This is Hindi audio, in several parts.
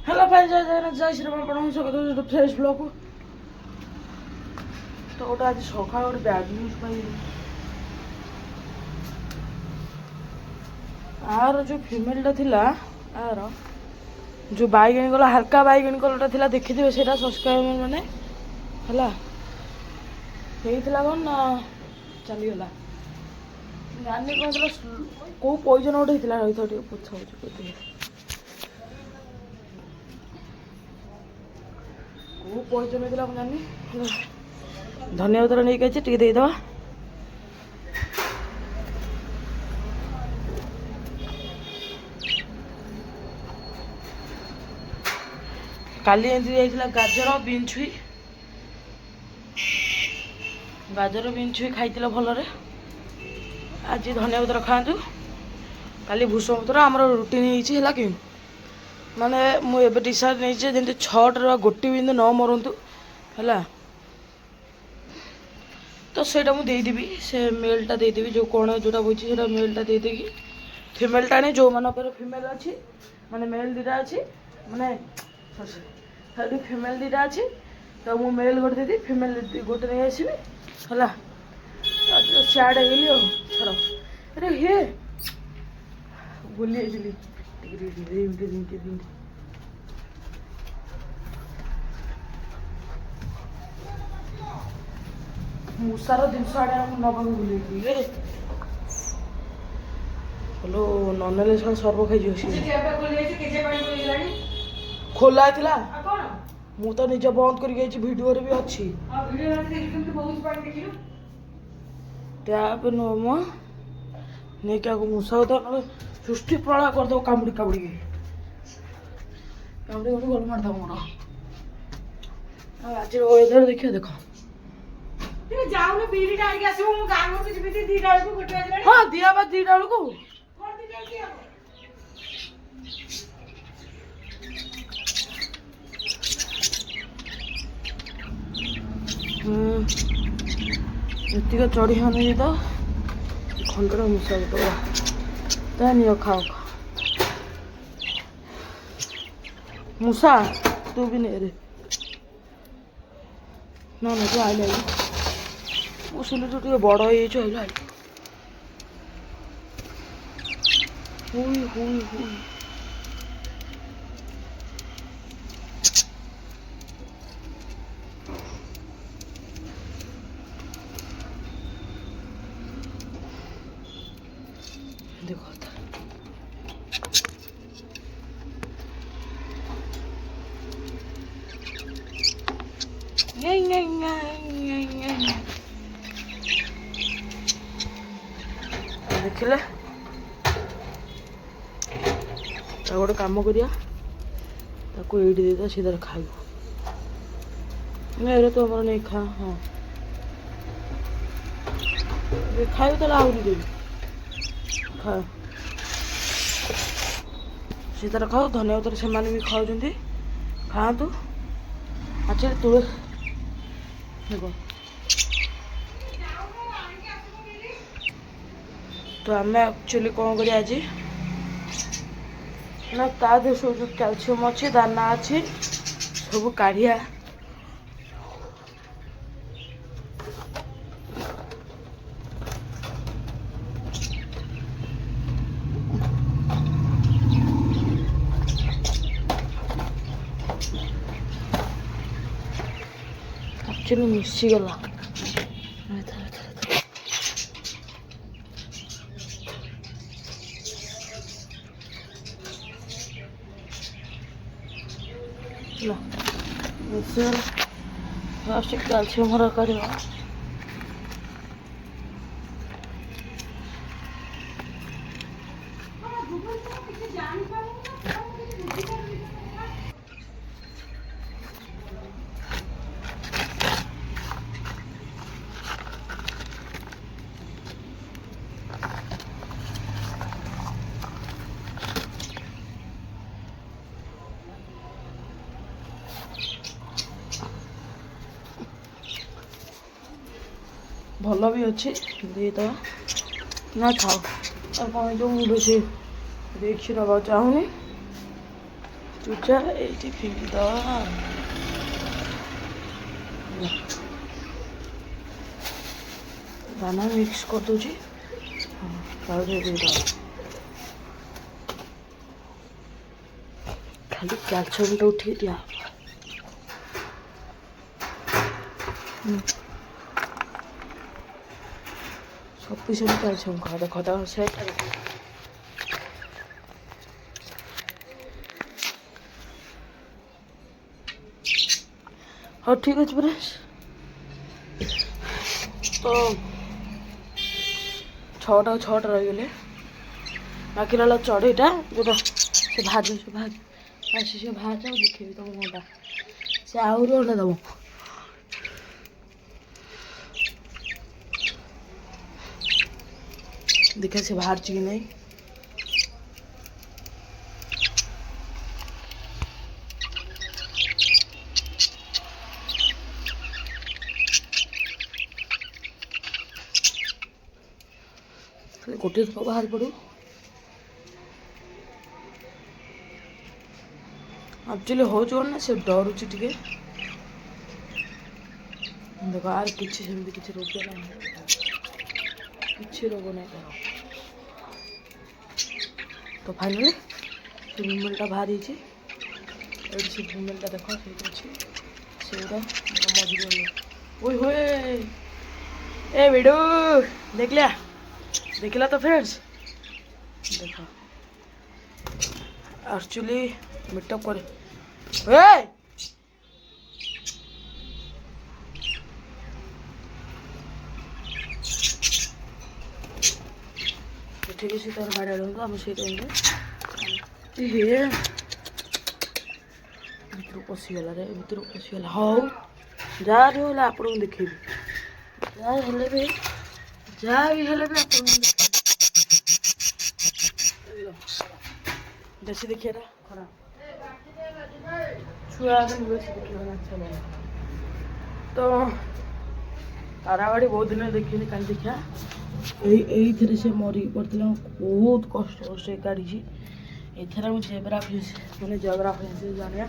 हेलो भाई जय जगन्नाथ जय श्री राम आपन स्वागत फ्रेश ब्लॉग तो गोटे आज सकाल गोटे बैड न्यूज पाई आर जो फिमेलटा थिला आर जो बैगणी कलर हल्का बैगणी कलरटा थिला देखिथिबे सेटा सब्सक्राइबर माने हला हेइथिला कोन ना चलीगला जानी कोन को पॉइजन गोटे हेइथिला रहिथ टिके पुछ होछ को पॉइजन हेइथिला हम जानी धनिया पत्र नहीं कही टी देदवा काली एमती जाइला गाजर बीन छुई खाई भलरे आज धनिया पत्र खातु काली भूषण पत्र आमर रुटीन है कि माने मुझे डिसाइड नहीं जमी 6 गोटे बिंदु न मरतु है तो सेटा मुझे देदेवी से मेलटा देदेवी जो कौन जोटा बोची से मेलटा देदेगी फिमेलटा नहीं जो मान फिमेल अच्छी माने मेल दीटा अच्छी माने सॉरी फिमेल दीटा अच्छी तो मु मेल गोटे देदी फिमेल गोटे नहीं आसबि है सियाड़े गली छड़ अरे हे बुली मूसार जिनस आड़े नवा बुले हेलो ननेले सर्व खाई खोला मु तो निज बंद कर भिडियो भी अच्छी टैप नुह नहीं क्या मूसा तो सृष्टि प्रलय करदे कामुड़ी कामुड़ी कामुड़ी गल मारद मोर आज वेदर देखिए देख हाँ दिया बा 2टा बेलू ଏତିକ ଚଢ଼ି ହେଉନି ତ ଖଣ୍ଡଟା ମିଶା ତା ନିଅ ଖାଅ ମୂଷା ତୁ ବି ନେ ରେ ନା ନା ତୁ ଆଇଲେ ମୁଁ ଶୁଣିଲି ତୁ ଟିକେ ବଡ଼ ହେଇଯାଇଛୁ ଆଇଲେ ଆଇଲେ ହୁଇ ହୁଇ ହୁଇ देखो देखिले गोटे कम करिया ये देता सीधा खाइब मेरे तो हमारा नहीं खा हाँ खाइब तो आहरी देवी खा सीधा खाओ धनिया पत्र से भी खाऊँ खातु अच्छा तुले देखो तो आम एक्चुअली कौन कर आज ना ता देह सब जो कैल्शियम अच्छे दाना अच्छे सब काढ़िया एक्चुअली मिसीगला प्लास्टिक कैल्शियम हरा कर भल भी अच्छे देता ना खाओ और कौन जो मुझे बेसी नवा चाहूनी ଚୁଚା ଏଇଠି ଫିଙ୍ଗି ଦେବା। ଦାନା ମିକ୍ସ କରିଦେଉଛି। ହଁ ତାପରେ ଦେଇଦେବା। ଖାଲି କ୍ୟାଲସିୟମଟା ଉଠିକି ଦିଆହବ। ସଫିସିଏଣ୍ଟ କ୍ୟାଲସିୟମ ଖାଅ। ଦେଖ ତାକୁ ସେଟା ଦେଖ। ହଉ ଠିକ୍ ଅଛି ପରା। ତ 6ଟା ରହିଗଲେ। ବାକି ରହିଲା ଚଢ଼େଇଟା ଯେଉଁଟା ସେ ଭାଜୁ ସେ ଭାଜ ଦେଖେଇବି ତମ ଅଣ୍ଡା। ସେ ଆହୁରି ଅଣ୍ଡା ଦେବ। ଦେଖିଆ ସେ ବାହାରୁଛି କି ନାହିଁ। ଗୋଟିଏ ଥର ବାହାରି ପଡ଼ିବ। ଆକ୍ଚୁଆଲି ହେଉଛି କ'ଣ ନା ସେ ଡରୁଛି ଟିକେ। ଦେଖ ଆର କିଛି ସେମିତି କିଛି ରୋଗ ନାହିଁ। କିଛି ରୋଗ ନାହିଁ ତାର। ତ ଫାଇନାଲି ସେ ଫିମେଲଟା ବାହାରିଛି। ଏଇଠି ସେ ଫିମେଲଟା ଦେଖ ସେଇଠି ଅଛି। ସେଗୁଡ଼ା ମଝିରେ ଓଇ ହୋଏ ଏ ଭିଡୁ ଦେଖିଲା ତ फ्रेंड्स। ଦେଖ एक्चुअली ମିଟअप करे। ठीक है तार बाड़ा लूँगा आम से टाइम भर पशिगला रे भर पशिगला। हाँ जहाँ भी है आपको देखेबी। जहाँ भी हेले भी आपको बेसी देखिए खराब छुआ बेसी देखा तो ताराबाड़ी बहुत दिन देखी कल देखा ये से मरी पड़ता बहुत कष्ट काढ़ी एथर जेब्रा फिश मैंने जेब्रा फिश जाने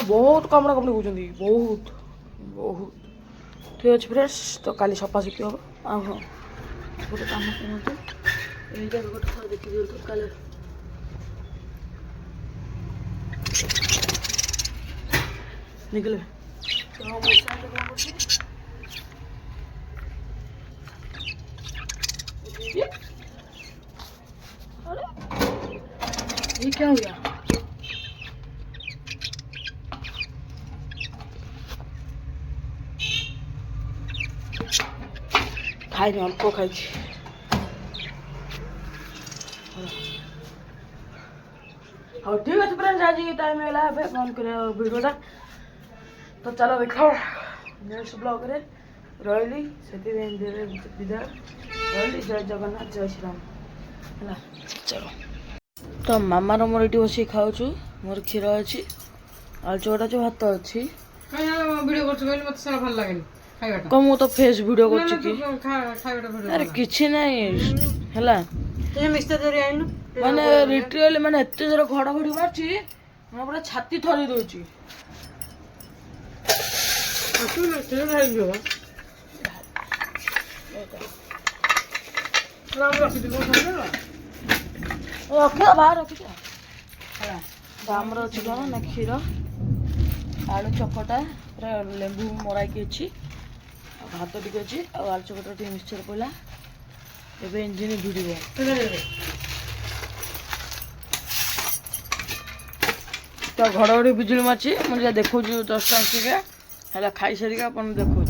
बहुत कामड़ा कमड़ी कौन बहुत बहुत ठीक अच्छे फ्रेंड्स। तो काली सफासफी हम हाँ गोटे कम कहते यहीटा गोटे थोड़ा देखी दिखाँ कल निकले तो ये क्या हो गया? खाई नहीं अल्प खाई। हाँ ठीक है फ्रेंड्स आज ये टाइम है फोन कर वीडियोटा। तो चलो देखो नेक्स्ट ब्लॉग रे रही से विदाय रही। जय जगन्नाथ जय श्री राम है। चलो तो मामार मोर ये बस खाऊ मोर क्षीर अच्छी आलू चोटा जो भात अच्छी कम तो फेस वीडियो कर अरे किसी नहीं है माने लिटरली माने एत जोर घड़घड़ी मार्ची मैं पूरा छाती थरी दूची। रखा बाहर रखी आमर अच्छी कौन ना क्षीर आलू चकटा पूरा लेंबू मराई अच्छी भात टी अच्छी आलू चकटा टी मिक्सचर पड़ा एवं इंजिन भिड़ तो घड़घड़ी बिजुली मार्ची मुझे देखा 10टा है खाई सारिका देखा।